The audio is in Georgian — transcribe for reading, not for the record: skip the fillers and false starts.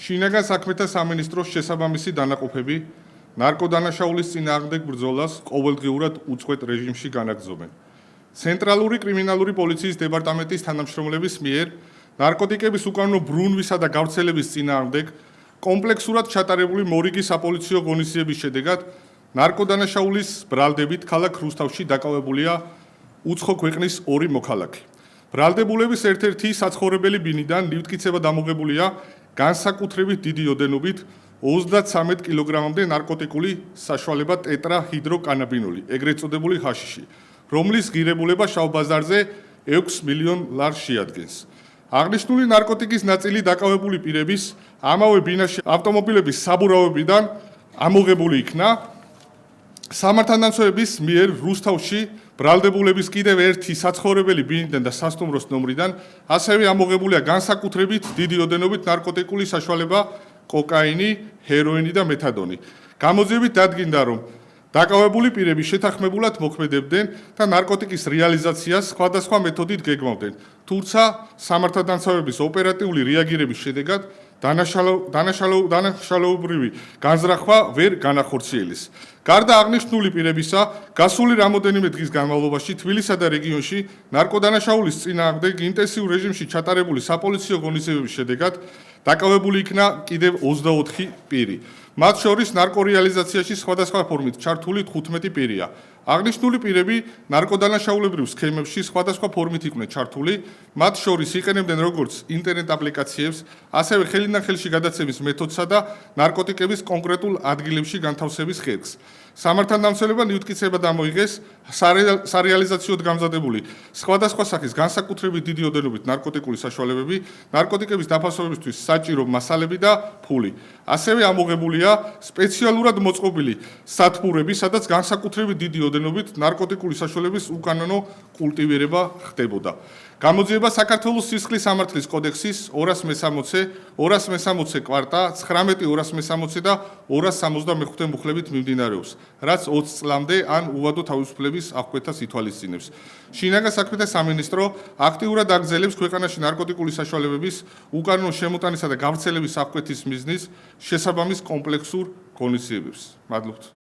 შინაგან საქმეთა სამინისტროს შესაბამისი დანაყოფები ნარკოდანაშაულის წინააღმდეგ ბრძოლას ყოველდღიურად უწყვეტ რეჟიმში განაგრძობენ. ცენტრალური კრიმინალური პოლიციის დეპარტამენტის თანამშრომლების მიერ ნარკოტიკების უკანონო ბრუნვისა და გავრცელების წინააღმდეგ კომპლექსურად ჩატარებული მორიგი საპოლიციო ღონისძიების შედეგად ნარკოდანაშაულის ბრალდებით ქალაქ რუსთავში დაკავებულია უცხო ქვეყნის 2 მოქალაქე. ბრალდებულების ერთ-ერთი საცხოვრებელი ბინიდან ლიფტკიცება დამოღებულია განსაკუთრებით დიდი ოდენობით 33 კილოგრამამდე ნარკოტიკული საშუალება ტეტრაჰიდროკანაბინოლი, ეგრეთ წოდებული ჰაშიში, რომლის ღირებულება შავ ბაზარზე 6 მილიონ ლარს შეადგენს. აღნიშნული ნარკოტიკის ნაწილი დაკავებული პირების ამავე ბინაში ავტომობილების საბურავებიდან ამოღებული იქნა. სამართალდამცავების მიერ რუსთავში ბრალდებულების კიდევ ერთი საცხოვრებელი ბინიდან და სასტუმროს ნომრიდან ასევე ამოღებულია განსაკუთრებით დიდი ოდენობით ნარკოტიკული საშუალება კოკაინი, ჰეროინი და მეთადონი. გამოძიებით დადგინდა, რომ დაკავებული პირები შეთანხმებულად მოქმედებდნენ და ნარკოტიკის რეალიზაციას სხვადასხვა მეთოდით გეგმავდნენ, თუმცა სამართალდამცავების ოპერატიული რეაგირების შედეგად დანაშაულებრივი განზრახვა ვერ განახორციელეს. გარდა აღნიშნული პირებისა, გასული რამოდენიმე დღის განმავლობაში თბილისსა და რეგიონში ნარკოდანაშაულის წინააღმდეგ ინტენსიურ რეჟიმში ჩატარებული საპოლიციო ღონისძიებების შედეგად დაკავებული იქნა კიდევ 24 პირი. მათ შორის ნარკორეალიზაციაში სხვადასხვა ფორმით ჩართული 15 პირია. აღნიშნული პირები ნარკოდანაშაულებრივ სქემებში სხვადასხვა ფორმით იყვნენ ჩართული, მათ შორის იყენებდნენ როგორც ინტერნეტ აპლიკაციებს, ასევე ხელიდან ხელში გადაცემის მეთოდსა და ნარკოტიკების კონკრეტულ ადგილებში განთავსების ხერხს. სამართალდამცველებმა ლიფტკიცება დამოიღეს სარეალიზაციოდ გამზადებული სხვადასხვა სახის განსაკუთრებით დიდი ოდენობით ნარკოტიკული საშუალებები, ნარკოტიკების დაფასებისთვის საჭირო მასალები და ფული. ასევე ამოღებულია სპეციალურად მოწყობილი სათბურები, სადაც განსაკუთრებით დიდი ოდენობით ნარკოტიკული საშუალების უკანონო კულტივირება ხდებოდა. გამოძიება საქართველოს სისხლის სამართლის კოდექსის 260, 260 კვარტა, 19, 260 და 265 მუხლებით მიმდინარეობს, რაც 20 წლამდე ან უვადო თავისუფლების აღკვეთას ითვალისწინებს. შინაგან საქმეთა სამინისტრო აქტიურად აგრძელებს ქვეყანაში ნარკოტიკული საშუალებების უკანონო შემოტანისა და გავრცელების აღკვეთის მიზნის შესაბამის კომპლექსურ ღონისძიებებს. მადლობთ.